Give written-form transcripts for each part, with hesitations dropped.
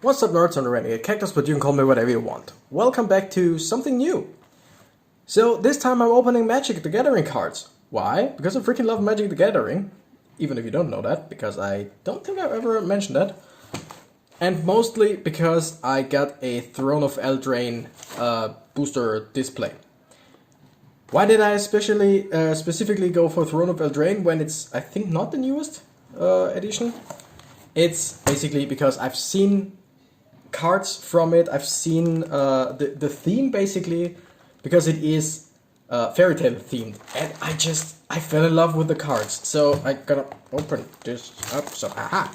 What's up, nerds on the Renegade Cactus, but you can call me whatever you want. Welcome back to something new. So this time I'm opening Magic the Gathering cards. Why? Because I freaking love Magic the Gathering. Even if you don't know that, because I don't think I've ever mentioned that. And mostly because I got a Throne of Eldraine booster display. Why did I specifically go for Throne of Eldraine when it's, I think, not the newest edition? It's basically because I've seen cards from it. I've seen the theme basically, because it is fairytale themed, and I fell in love with the cards. So I gotta open this up. So aha,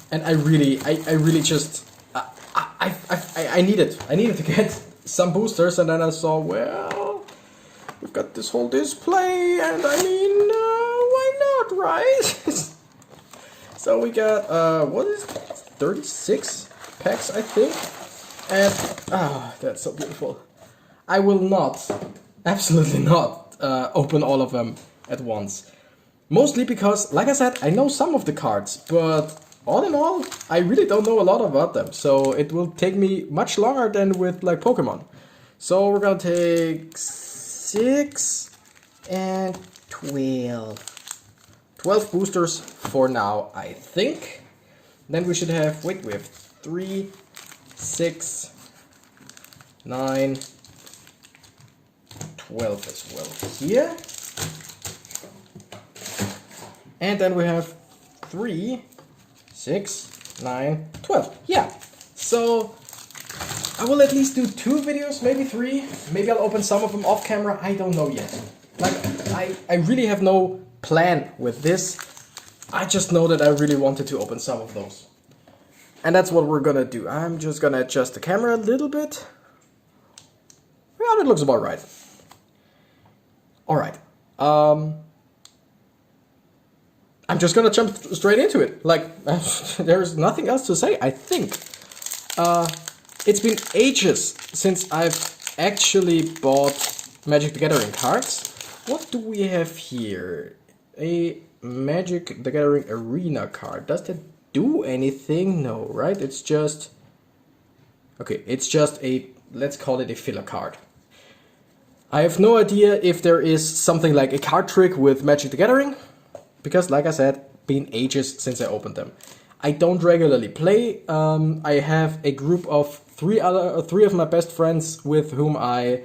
and I really just I needed to get some boosters, and then I saw, well, we've got this whole display, and I mean, why not, right? So we got, what is it? 36 packs, I think. And, that's so beautiful. I will not, absolutely not, open all of them at once. Mostly because, like I said, I know some of the cards, but all in all, I really don't know a lot about them. So it will take me much longer than with, like, Pokemon. So we're gonna take 6 and 12. 12 boosters for now, I think. Then we should have, we have 3, 6, 9, 12 as well here. And then we have 3, 6, 9, 12. Yeah, so I will at least do 2 videos, maybe 3. Maybe I'll open some of them off camera, I don't know yet. Like, I really have no plan with this. I just know that I really wanted to open some of those. And that's what we're gonna do. I'm just gonna adjust the camera a little bit. Yeah, that looks about right. Alright. I'm just gonna jump straight into it. Like, there's nothing else to say, I think. It's been ages since I've actually bought Magic the Gathering cards. What do we have here? A Magic the Gathering Arena card. Does that do anything? No, right? It's just... okay, it's just a... let's call it a filler card. I have no idea if there is something like a card trick with Magic the Gathering, because, like I said, been ages since I opened them. I don't regularly play. I have a group of three of my best friends with whom I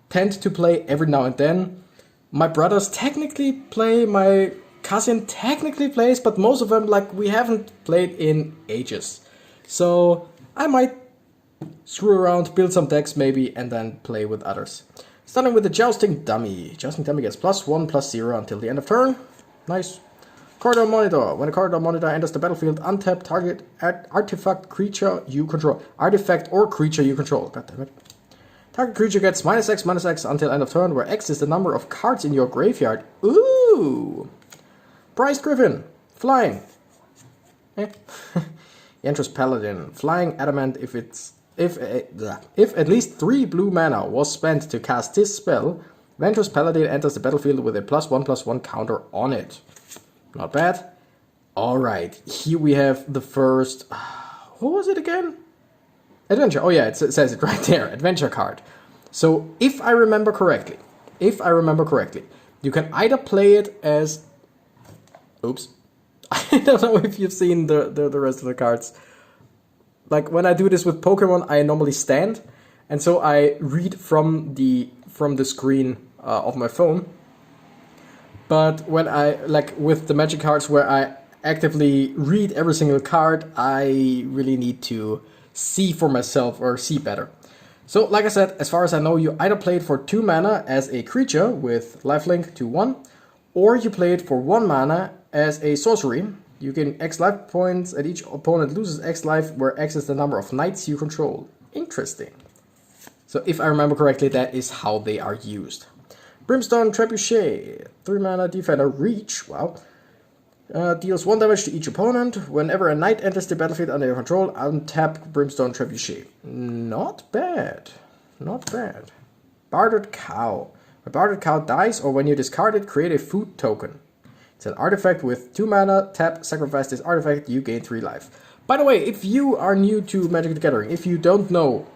tend to play every now and then. My brothers technically play, my cousin technically plays, but most of them, like, we haven't played in ages. So I might screw around, build some decks maybe, and then play with others. Starting with the Jousting Dummy. Jousting Dummy gets +1/+0 until the end of turn. Nice. Corridor Monitor. When a Corridor Monitor enters the battlefield, untap target artifact creature you control. Artifact or creature you control. God damn it. Target creature gets -X/-X until end of turn, where X is the number of cards in your graveyard. Ooh! Bryce Griffin. Flying. Ventress Paladin. Flying Adamant. If at least 3 blue mana was spent to cast this spell, Ventress Paladin enters the battlefield with a +1/+1 counter on it. Not bad. Alright, here we have the first... what was it again? Adventure. Oh yeah, it says it right there. Adventure card. So if I remember correctly, you can either play it as... oops. I don't know if you've seen the rest of the cards. Like, when I do this with Pokemon, I normally stand, and so I read from the screen of my phone. But when I, like, with the Magic cards where I actively read every single card, I really need to see for myself or see better. So, like I said, as far as I know, you either play it for 2 mana as a creature with lifelink 2/1, or you play it for 1 mana as a sorcery. You gain X life points and each opponent loses X life, where X is the number of knights you control. Interesting. So if I remember correctly, that is how they are used. Brimstone Trebuchet, 3 mana defender, reach, wow. Deals 1 damage to each opponent. Whenever a knight enters the battlefield under your control, untap Brimstone Trebuchet. Not bad. Not bad. Bartered Cow. A Bartered Cow dies, or when you discard it, create a food token. It's an artifact with 2 mana, tap, sacrifice this artifact, you gain 3 life. By the way, if you are new to Magic the Gathering, if you don't know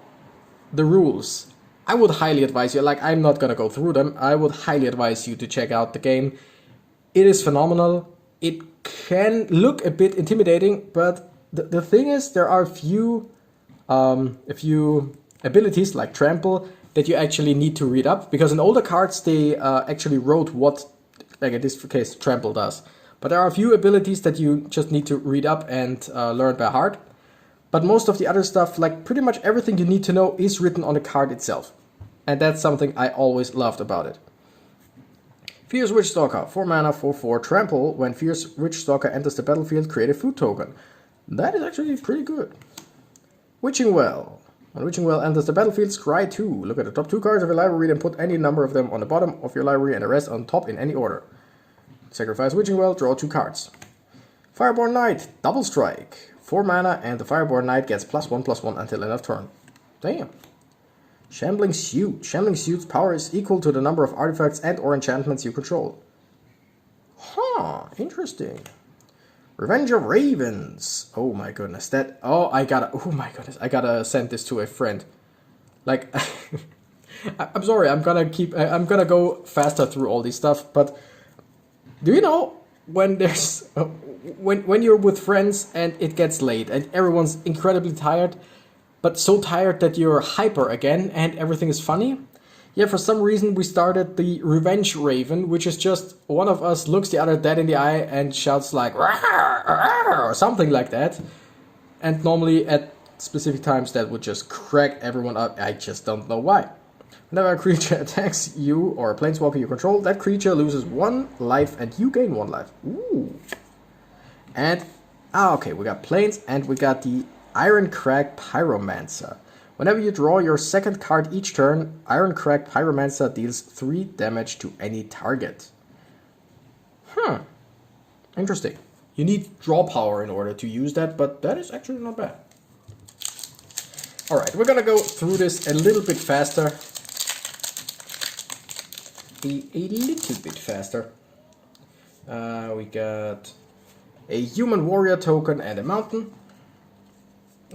the rules, I would highly advise you, like I'm not gonna go through them, I would highly advise you to check out the game. It is phenomenal. It can look a bit intimidating, but the thing is there are a few abilities like Trample that you actually need to read up, because in older cards they actually wrote what, like in this case, Trample does. But there are a few abilities that you just need to read up and learn by heart. But most of the other stuff, like pretty much everything you need to know, is written on the card itself. And that's something I always loved about it. Fierce Witchstalker, 4 mana, 4/4, Trample. When Fierce Witchstalker enters the battlefield, create a food token. That is actually pretty good. Witching Well. When Witching Well enters the battlefield, scry 2. Look at the top 2 cards of your library and put any number of them on the bottom of your library and the rest on top in any order. Sacrifice Witching Well, draw 2 cards. Fireborn Knight, double strike. 4 mana and the Fireborn Knight gets +1/+1 until end of turn. Damn. Shambling Suit. Shambling Suit's power is equal to the number of artifacts and or enchantments you control. Huh, interesting. Revenge of Ravens. Oh my goodness, oh my goodness, I gotta send this to a friend. Like, I'm sorry, I'm gonna go faster through all this stuff, but do you know when there's, when you're with friends and it gets late and everyone's incredibly tired, but so tired that you're hyper again and everything is funny? Yeah, for some reason we started the Revenge Raven, which is just one of us looks the other dead in the eye and shouts like "Rawr, rawr," or something like that. And normally at specific times that would just crack everyone up. I just don't know why. Whenever a creature attacks you or a planeswalker you control, that creature loses 1 life and you gain 1 life. Ooh. And, okay, we got planes and we got the Ironcrag Pyromancer. Whenever you draw your second card each turn, Ironcrag Pyromancer deals 3 damage to any target. Interesting. You need draw power in order to use that, but that is actually not bad. Alright, we're gonna go through this a little bit faster. A little bit faster. We got a Human Warrior token and a Mountain.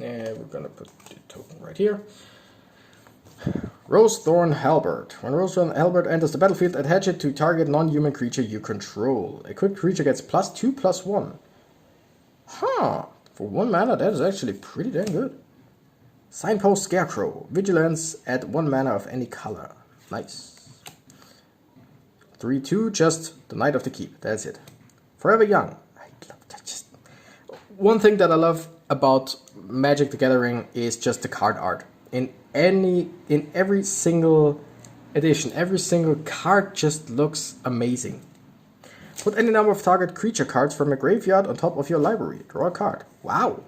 And we're gonna put the token right here. Rosethorn Halberd. When Rosethorn Halberd enters the battlefield, attach it to target non-human creature you control. Equipped creature gets +2/+1. Huh. For 1 mana, that is actually pretty dang good. Signpost Scarecrow. Vigilance at 1 mana of any color. Nice. 3/2, just the Knight of the Keep. That's it. Forever Young. I love that. Just one thing that I love about Magic the Gathering is just the card art. In every single edition, every single card just looks amazing. Put any number of target creature cards from a graveyard on top of your library. Draw a card. Wow.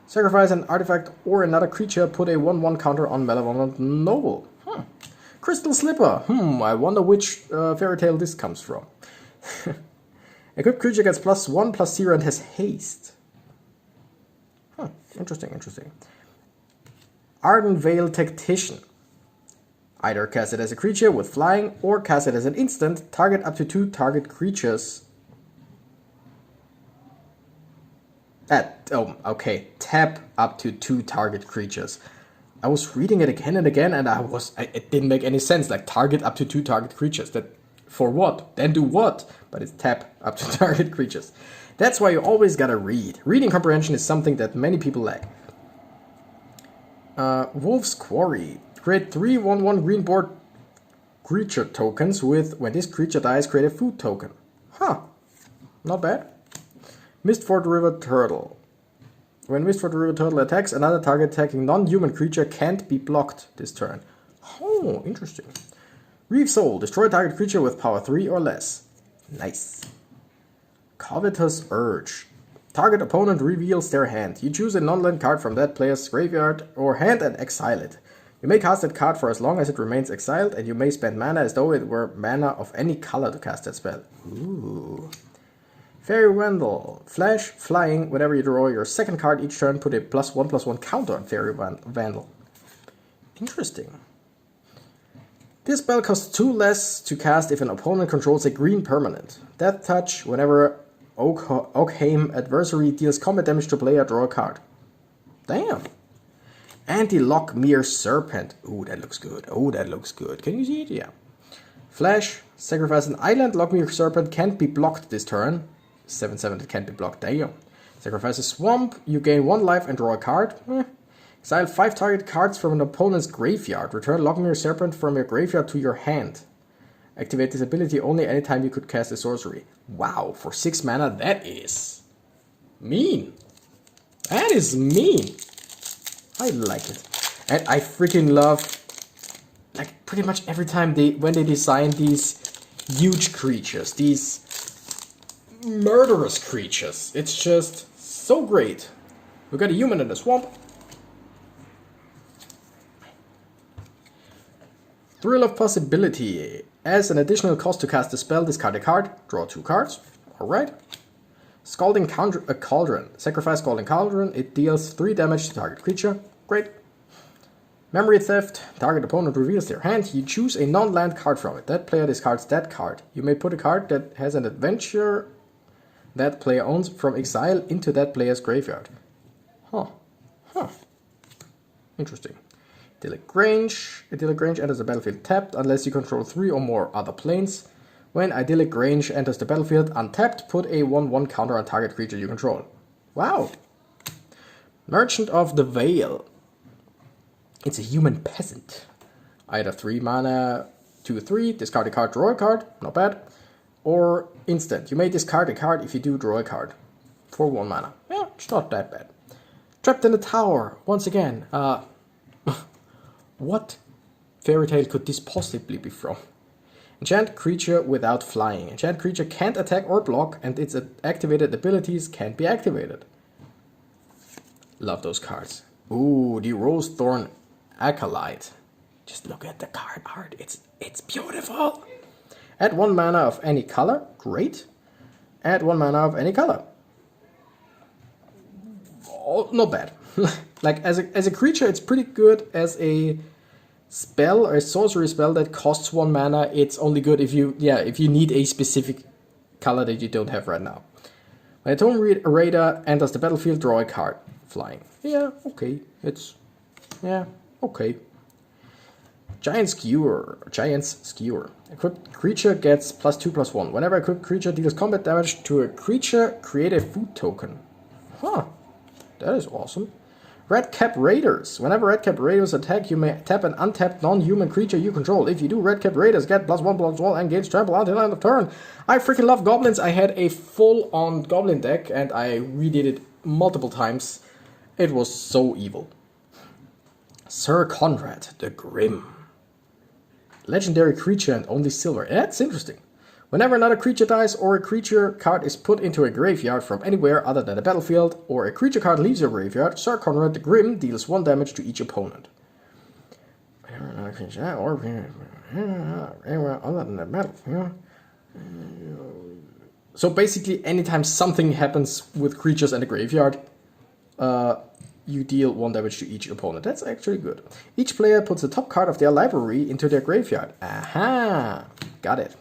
Sacrifice an artifact or another creature. Put a 1/1 counter on Malevolent Noble. Crystal Slipper. I wonder which fairy tale this comes from. A good creature gets +1/+0 and has haste. Interesting. Ardenvale Tactician. Either cast it as a creature with flying or cast it as an instant. Target up to 2 target creatures. Tap up to 2 target creatures. I was reading it again and again and it didn't make any sense. Like, target up to 2 target creatures. That, for what? Then do what? But it's tap up to target creatures. That's why you always gotta read. Reading comprehension is something that many people lack. Wolf's Quarry. Create 3 1/1 green board creature tokens with, when this creature dies, create a food token. Not bad. Mistford River Turtle. When Mistford River Turtle attacks, another target attacking non-human creature can't be blocked this turn. Oh, interesting. Reeve Soul. Destroy target creature with power 3 or less. Nice. Covetous Urge. Target opponent reveals their hand. You choose a non-land card from that player's graveyard or hand and exile it. You may cast that card for as long as it remains exiled, and you may spend mana as though it were mana of any color to cast that spell. Ooh. Fairy Vandal. Flash, flying. Whenever you draw your second card each turn, put a +1/+1 counter on Fairy Vandal. Interesting. This spell costs 2 less to cast if an opponent controls a green permanent. Death Touch. Whenever Oakham adversary deals combat damage to player, draw a card. Damn. Anti-Lockmere Serpent. Ooh, that looks good. Oh, that looks good. Can you see it? Yeah. Flash. Sacrifice an island. Lockmere Serpent can't be blocked this turn. 7/7 it can't be blocked. Damn. Sacrifice a swamp. You gain 1 life and draw a card. Exile 5 target cards from an opponent's graveyard. Return Lockmere Serpent from your graveyard to your hand. Activate this ability only anytime you could cast a sorcery. Wow, for 6 mana, that is mean. That is mean. I like it. And I freaking love, like, pretty much every time when they design these huge creatures, these murderous creatures, it's just so great. We got a human in the swamp. Thrill of Possibility. As an additional cost to cast a spell, discard a card, draw 2 cards. Alright. Scalding Cauldron. Sacrifice Scalding Cauldron. It deals 3 damage to target creature. Great. Memory Theft. Target opponent reveals their hand. You choose a non-land card from it. That player discards that card. You may put a card that has an adventure that player owns from exile into that player's graveyard. Huh. Interesting. Idyllic Grange. Idyllic Grange enters the battlefield tapped unless you control 3 or more other planes. When Idyllic Grange enters the battlefield untapped, put a 1/1 counter on target creature you control. Wow. Merchant of the Veil. It's a human peasant. Either 3 mana, 2/3, discard a card, draw a card, not bad. Or instant. You may discard a card if you do draw a card. For 1 mana. Yeah, it's not that bad. Trapped in a Tower. Once again, what fairy tale could this possibly be from? Enchant creature without flying. Enchant creature can't attack or block, and its activated abilities can't be activated. Love those cards. Ooh, the Rose Thorn Acolyte. Just look at the card art. It's beautiful. Add 1 mana of any color. Great. Add 1 mana of any color. Oh, not bad. Like as a creature, it's pretty good. As a spell or a sorcery spell that costs 1 mana, it's only good if you need a specific color that you don't have right now. When a Tomb Raider enters the battlefield, draw a card. Flying. Yeah, okay. Okay. Giant's Skewer. Equipped creature gets +2/+1. Whenever equipped creature deals combat damage to a creature, create a food token. Huh. That is awesome. Redcap Raiders. Whenever Redcap Raiders attack, you may tap an untapped non-human creature you control. If you do, Redcap Raiders get +1/+1 and gains trample until end of turn. I freaking love goblins. I had a full-on goblin deck and I redid it multiple times. It was so evil. Sir Conrad the Grim. Legendary creature and only silver. That's interesting. Whenever another creature dies or a creature card is put into a graveyard from anywhere other than the battlefield, or a creature card leaves your graveyard, Sir Conrad the Grim deals 1 damage to each opponent. Or anywhere other than the battlefield. So basically, anytime something happens with creatures in the graveyard, you deal 1 damage to each opponent. That's actually good. Each player puts the top card of their library into their graveyard. Aha! Got it.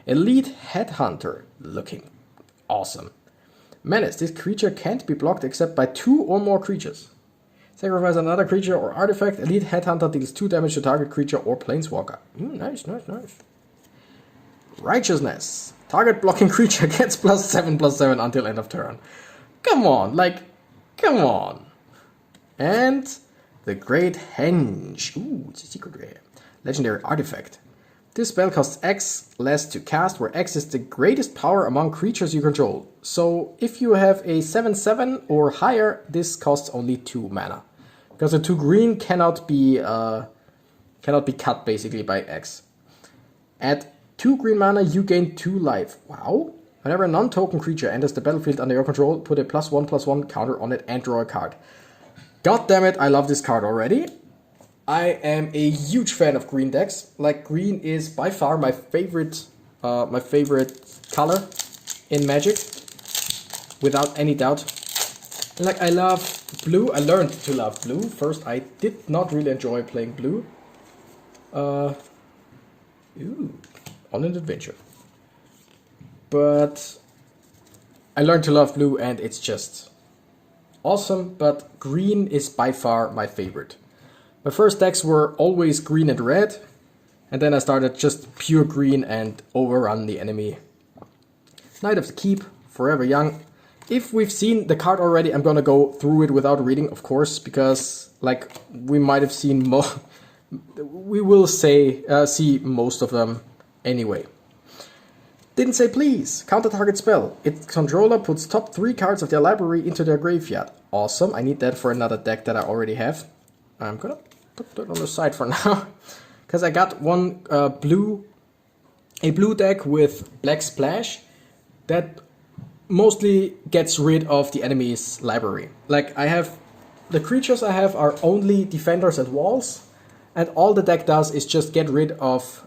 Elite Headhunter. Looking awesome. Menace. This creature can't be blocked except by 2 or more creatures. Sacrifice another creature or artifact. Elite Headhunter deals 2 damage to target creature or planeswalker. Nice. Righteousness. Target blocking creature gets +7/+7 until end of turn. Come on. And the Great Henge. Ooh, it's a secret rare. Legendary artifact. This spell costs X less to cast, where X is the greatest power among creatures you control. So if you have a 7/7 or higher, this costs only 2 mana. Because the 2 green cannot be cut basically by X. At 2 green mana, you gain 2 life. Wow. Whenever a non-token creature enters the battlefield under your control, put a +1/+1 counter on it and draw a card. God damn it, I love this card already. I am a huge fan of green decks. Like, green is by far my favorite color in Magic, without any doubt. Like, I love blue. I learned to love blue. First, I did not really enjoy playing blue. On an adventure. But I learned to love blue and it's just awesome, but green is by far my favorite. My first decks were always green and red, and then I started just pure green and overrun the enemy. Knight of the Keep, Forever Young. If we've seen the card already, I'm gonna go through it without reading, of course, because like we might have seen we will see most of them anyway. Didn't say please. Counter target spell. Its controller puts top 3 cards of their library into their graveyard. Awesome. I need that for another deck that I already have. I'm gonna put that on the side for now, because I got one blue deck with black splash that mostly gets rid of the enemy's library. Like the creatures I have are only defenders and walls, and all the deck does is just get rid of,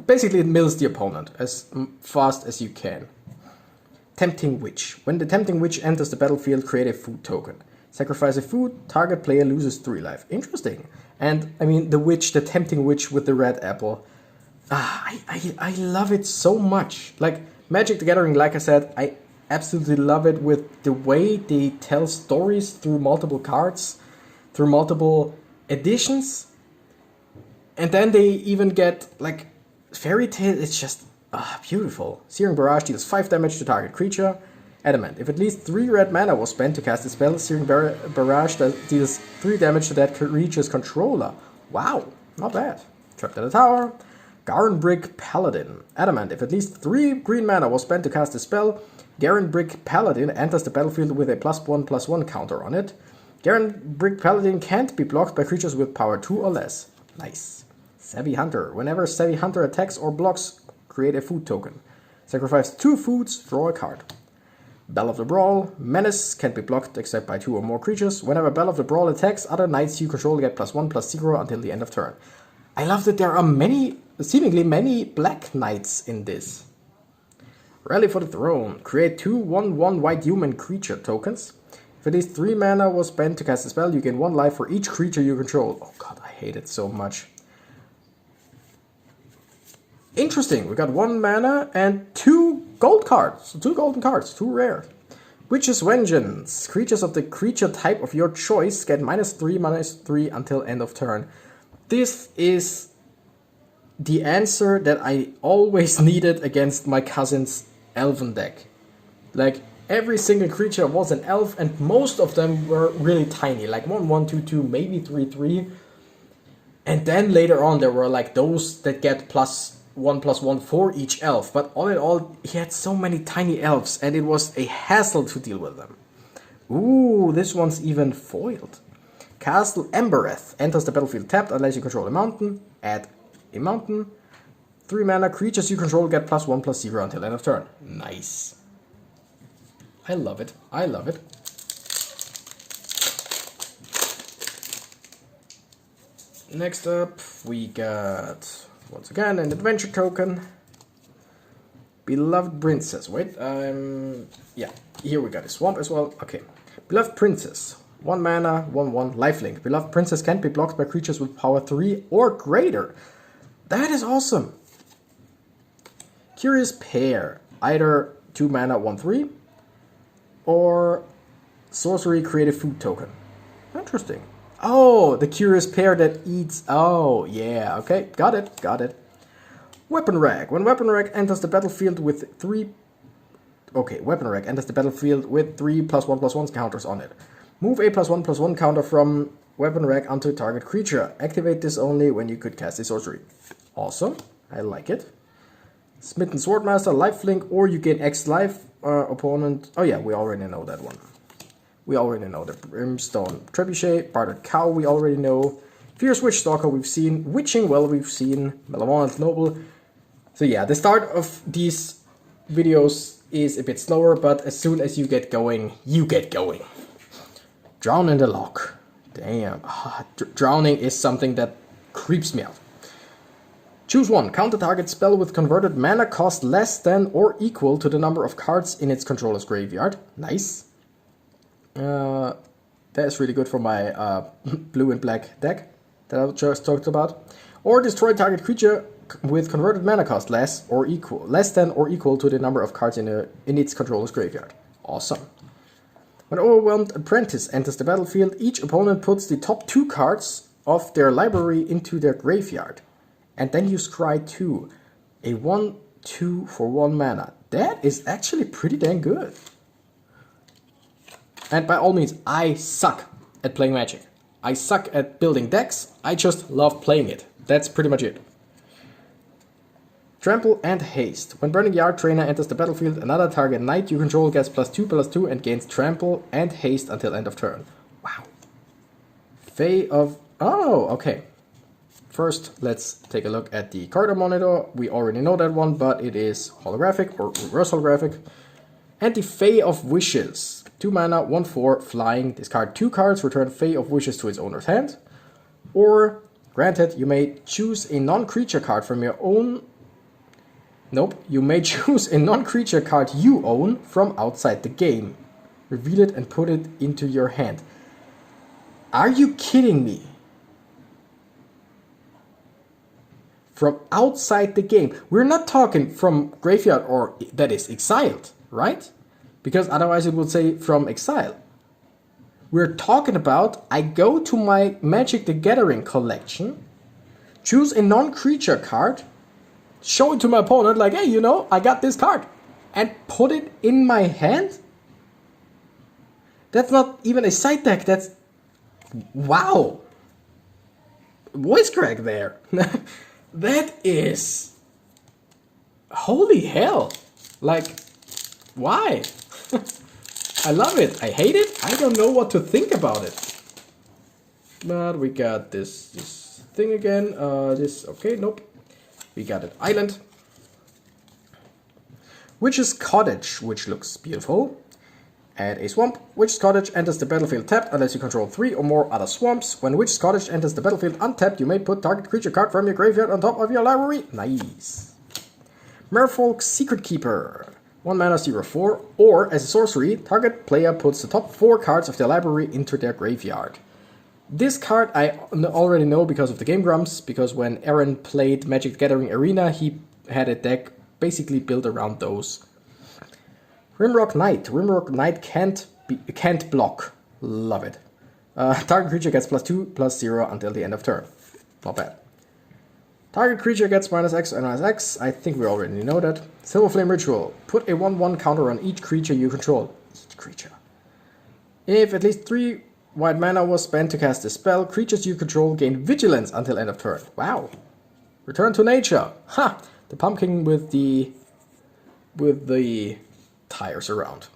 basically it mills the opponent as fast as you can. Tempting Witch. When the Tempting Witch enters the battlefield, create a food token. Sacrifice a food, target player loses 3 life. Interesting. And I mean the Tempting Witch with the red apple. I love it so much. Like Magic the Gathering, like I said, I absolutely love it with the way they tell stories through multiple cards, through multiple editions. And then they even get like Fairytale. It's just beautiful. Searing Barrage deals 5 damage to target creature. Adamant. If at least 3 red mana was spent to cast a spell, Searing Barrage deals 3 damage to that creature's controller. Wow, not bad. Trapped in a tower. Garen Brick Paladin. Adamant. If at least 3 green mana was spent to cast a spell, Garen Brick Paladin enters the battlefield with a +1/+1 counter on it. Garen Brick Paladin can't be blocked by creatures with power 2 or less. Nice. Savvy Hunter. Whenever Savvy Hunter attacks or blocks, create a food token. Sacrifice 2 foods, draw a card. Bell of the Brawl. Menace can't be blocked except by 2 or more creatures. Whenever Bell of the Brawl attacks, other knights you control get +1/+0 until the end of turn. I love that there are seemingly many black knights in this. Rally for the Throne. Create 2 1/1 white human creature tokens. If at least 3 mana was spent to cast a spell, you gain 1 life for each creature you control. Oh god, I hate it so much. Interesting, we got 1 mana and 2 gold cards. 2 golden cards, 2 rare. Witch's Vengeance. Creatures of the creature type of your choice get -3/-3 until end of turn. This is the answer that I always needed against my cousin's elven deck. Like, every single creature was an elf, and most of them were really tiny, like 1/1, 2/2, maybe 3/3. And then later on there were like those that get +1/+1 for each elf, but all in all he had so many tiny elves and it was a hassle to deal with them. Ooh, this one's even foiled. Castle Embereth enters the battlefield tapped unless you control a mountain. Add a mountain. 3 mana, creatures you control get +1/+0 until end of turn. Nice. I love it. I love it. Next up, we got, once again, an adventure token. Beloved Princess. Wait, yeah, here we got a swamp as well. Okay. Beloved Princess. 1 mana, 1/1, lifelink. Beloved Princess can't be blocked by creatures with power 3 or greater. That is awesome. Curious Pair. Either 2 mana, 1/3, or sorcery, create a food token. Interesting. Oh, the Curious Pair that eats. Oh, yeah. Okay, got it. Got it. Weapon Rack. When Weapon Rack enters the battlefield with 3... Okay, Weapon Rack enters the battlefield with 3 +1/+1 counters on it. Move a +1/+1 counter from Weapon Rack onto target creature. Activate this only when you could cast a sorcery. Awesome. I like it. Smitten Swordmaster, lifelink, or you gain X life. Opponent... Oh yeah, we already know that one. We already know the Brimstone Trebuchet. Bartered Cow we already know. Fierce Witch Stalker we've seen. Witching Well we've seen. Malevolent Noble. So yeah, the start of these videos is a bit slower, but as soon as you get going, you get going. Drown in the Loch. Damn. Drowning is something that creeps me out. Choose 1. Counter target spell with converted mana cost less than or equal to the number of cards in its controller's graveyard. Nice. That's really good for my blue and black deck that I just talked about. Or destroy target creature with converted mana cost less than or equal to the number of cards in its controller's graveyard. Awesome. When Overwhelmed Apprentice enters the battlefield, each opponent puts the top 2 cards of their library into their graveyard. And then you scry 2. A 1/2 for 1 mana. That is actually pretty dang good. And by all means, I suck at playing Magic. I suck at building decks. I just love playing it. That's pretty much it. Trample and Haste. When Burning Yard Trainer enters the battlefield, another target knight you control gets +2/+2 and gains Trample and Haste until end of turn. Wow. Fae of... Oh, okay. First, let's take a look at the card monitor. We already know that one, but it is holographic or reverse holographic. And the Fae of Wishes. 2 mana, 1/4, flying. Discard 2 cards, return Fae of Wishes to its owner's hand. Or, granted, you may choose a non-creature card from your own... Nope, you may choose a non-creature card you own from outside the game. Reveal it and put it into your hand. Are you kidding me? From outside the game. We're not talking from graveyard or that is exiled, right? Because otherwise it would say from exile. We're talking about I go to my Magic the Gathering collection, choose a non-creature card, show it to my opponent like, hey, you know, I got this card, and put it in my hand? That's not even a side deck, that's... Wow! Voice crack there. That is... Holy hell! Like, why? I love it. I hate it. I don't know what to think about it. But we got this thing again. Okay, nope. We got an island. Witch's Cottage, which looks beautiful. Add a swamp. Witch's Cottage enters the battlefield tapped unless you control 3 or more other swamps. When Witch's Cottage enters the battlefield untapped, you may put target creature card from your graveyard on top of your library. Nice. Merfolk's Secret Keeper. 1 mana 0/4, or as a sorcery, target player puts the top 4 cards of their library into their graveyard. This card I already know because of the Game Grumps, because when Aaron played Magic the Gathering Arena, he had a deck basically built around those. Rimrock Knight. Rimrock Knight can't block. Love it. Target creature gets +2/+0 until the end of turn. Not bad. Target creature gets -X and -X. I think we already know that. Silverflame Ritual. Put a 1/1 counter on each creature you control. Each creature. If at least 3 white mana was spent to cast a spell, creatures you control gain Vigilance until end of turn. Wow. Return to nature. Ha! The pumpkin with the tires around.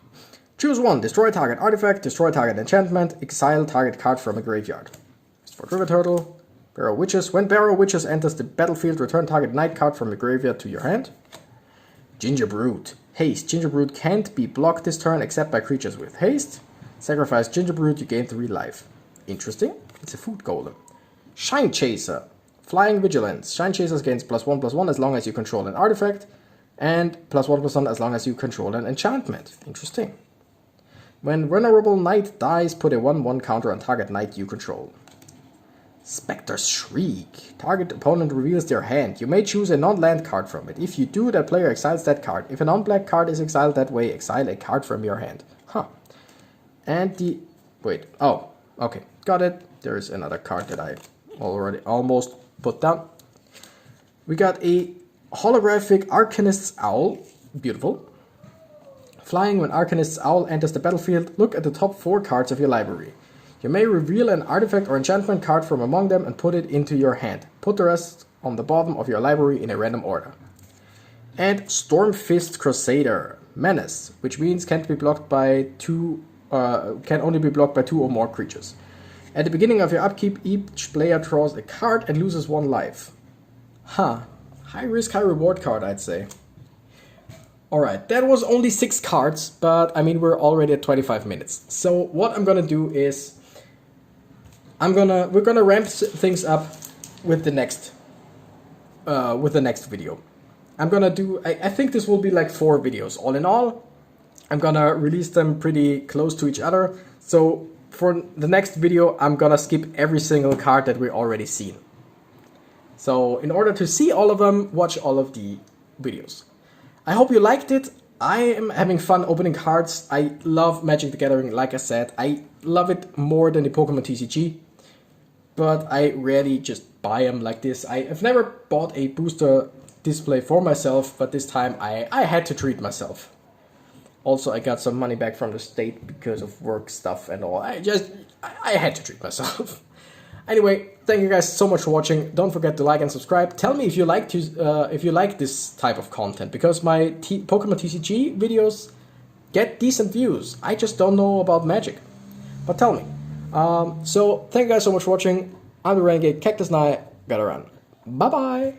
Choose 1. Destroy target artifact, destroy target enchantment, exile target card from a graveyard. For River Turtle. Barrow Witches. When Barrow Witches enters the battlefield, return target night card from the graveyard to your hand. Gingerbrood. Haste. Gingerbrood can't be blocked this turn except by creatures with haste. Sacrifice Gingerbrood, you gain 3 life. Interesting. It's a food golem. Shine Chaser. Flying Vigilance. Shine Chasers gains +1/+1 as long as you control an artifact, and +1/+1 as long as you control an enchantment. Interesting. When Venerable Knight dies, put a 1/1 counter on target knight you control. Spectre's Shriek. Target opponent reveals their hand. You may choose a non-land card from it. If you do, that player exiles that card. If a non-black card is exiled that way, exile a card from your hand. Huh. And the... Wait. Oh, okay. Got it. There is another card that I already almost put down. We got a holographic Arcanist's Owl. Beautiful. Flying. When Arcanist's Owl enters the battlefield, look at the top 4 cards of your library. You may reveal an artifact or enchantment card from among them and put it into your hand. Put the rest on the bottom of your library in a random order. And Stormfist Crusader. Menace, which means can't be blocked by can only be blocked by 2 or more creatures. At the beginning of your upkeep, each player draws a card and loses 1 life. Huh. High risk, high reward card, I'd say. Alright, that was only 6 cards, but I mean we're already at 25 minutes. So what I'm gonna do is we're gonna ramp things up with the next video. I'm gonna do I think this will be like 4 videos all in all. I'm gonna release them pretty close to each other. So for the next video, I'm gonna skip every single card that we already seen. So in order to see all of them, watch all of the videos. I hope you liked it. I am having fun opening cards. I love Magic the Gathering, like I said. I love it more than the Pokemon TCG. But I rarely just buy them like this. I've never bought a booster display for myself, but this time I had to treat myself. Also, I got some money back from the state because of work stuff and all. I had to treat myself. Anyway, thank you guys so much for watching. Don't forget to like and subscribe. Tell me if you like this type of content, because my Pokemon TCG videos get decent views. I just don't know about Magic. But tell me. So, thank you guys so much for watching. I'm the Renegade Cactus Knight. Gotta run. Bye-bye.